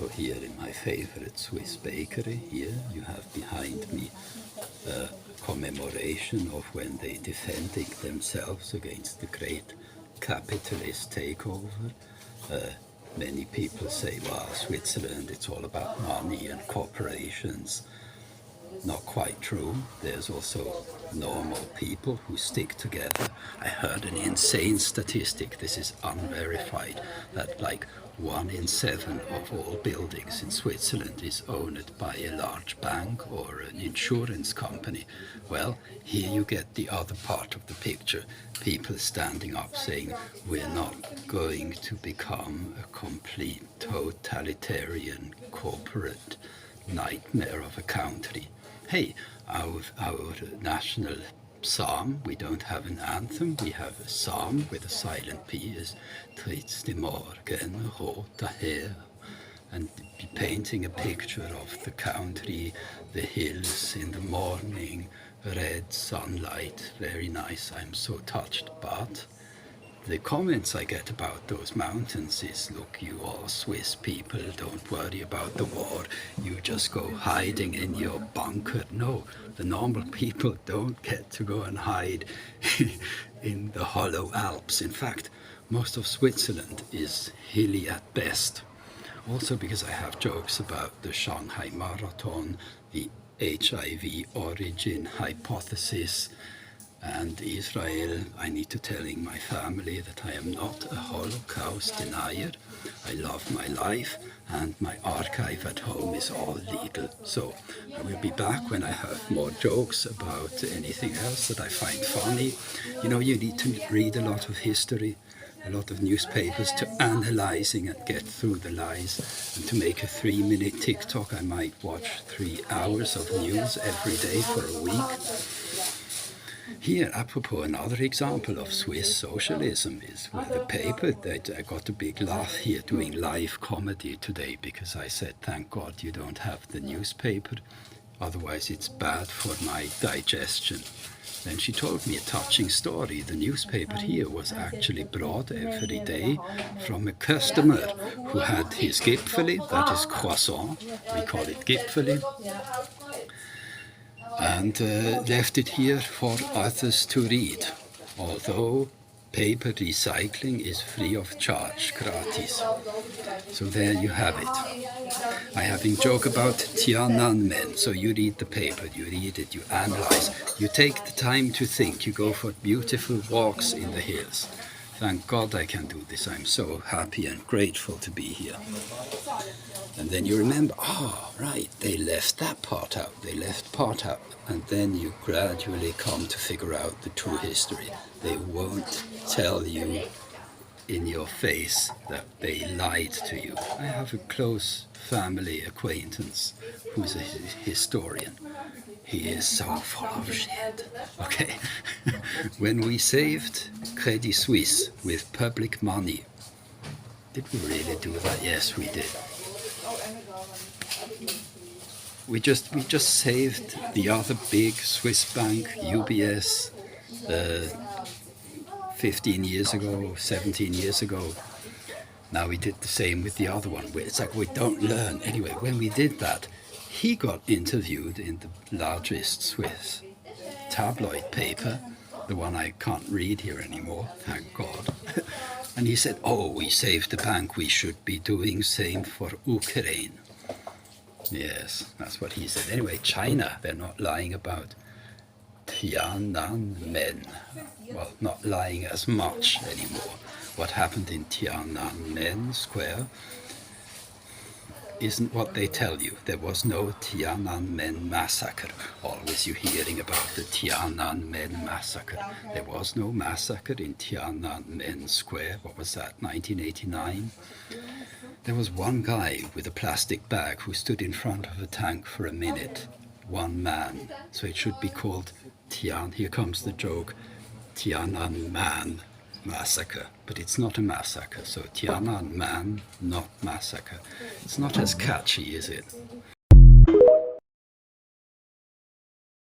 So here in my favorite Swiss bakery, here you have behind me a commemoration of when they defending themselves against the great capitalist takeover. Many people say, well, Switzerland, it's all about money and corporations. Not quite true. There's also normal people who stick together. I heard an insane statistic, this is unverified, that like 1 in 7 of all buildings in Switzerland is owned by a large bank or an insurance company. Well, here you get the other part of the picture. People standing up saying, we're not going to become a complete totalitarian corporate nightmare of a country. Hey, our national psalm, we don't have an anthem, we have a psalm with a silent P, is Trits de Morgen, Rot daher, and painting a picture of the country, the hills in the morning, red sunlight, very nice, I'm so touched, but the comments I get about those mountains is, look, you all Swiss people, don't worry about the war, you just go hiding in your bunker. No, the normal people don't get to go and hide in the hollow Alps. In fact, most of Switzerland is hilly at best. Also because I have jokes about the Shanghai Marathon, the HIV origin hypothesis, and Israel. I need to telling my family that I am not a Holocaust denier. I love my life and my archive at home is all legal. So I will be back when I have more jokes about anything else that I find funny. You know, you need to read a lot of history, a lot of newspapers to analyzing and get through the lies. And to make a 3-minute TikTok, I might watch 3 hours of news every day for a week. Here, apropos, another example of Swiss socialism is with the paper. I got a big laugh here doing live comedy today because I said, thank God you don't have the newspaper, otherwise it's bad for my digestion. Then she told me a touching story. The newspaper here was actually brought every day from a customer who had his Gipfeli, that is croissant, we call it Gipfeli, and left it here for others to read, although paper recycling is free of charge, gratis. So there you have it. I have been joke about Tiananmen. So you read the paper, you read it, you analyze, you take the time to think, you go for beautiful walks in the hills. Thank God I can do this. I'm so happy and grateful to be here. And then you remember, oh, right, they left that part out, they left part out. And then you gradually come to figure out the true history. They won't tell you in your face that they lied to you. I have a close family acquaintance who's a historian. He is so full of shit. Okay, when we saved Credit Suisse with public money, did we really do that? Yes, we did. We just saved the other big Swiss bank, UBS, 15 years ago, 17 years ago. Now we did the same with the other one. It's like we don't learn. Anyway, when we did that, he got interviewed in the largest Swiss tabloid paper, the one I can't read here anymore, thank God. And he said, oh, we saved the bank, we should be doing same for Ukraine. Yes, that's what he said. Anyway, China, they're not lying about Tiananmen. Well, not lying as much anymore. What happened in Tiananmen Square isn't what they tell you. There was no Tiananmen massacre. Always you hearing about the Tiananmen massacre. There was no massacre in Tiananmen Square. What was that, 1989? There was one guy with a plastic bag who stood in front of a tank for a minute. One man. So it should be called here comes the joke, Tiananmen massacre. But it's not a massacre. So Tiananmen, not massacre. It's not as catchy, is it?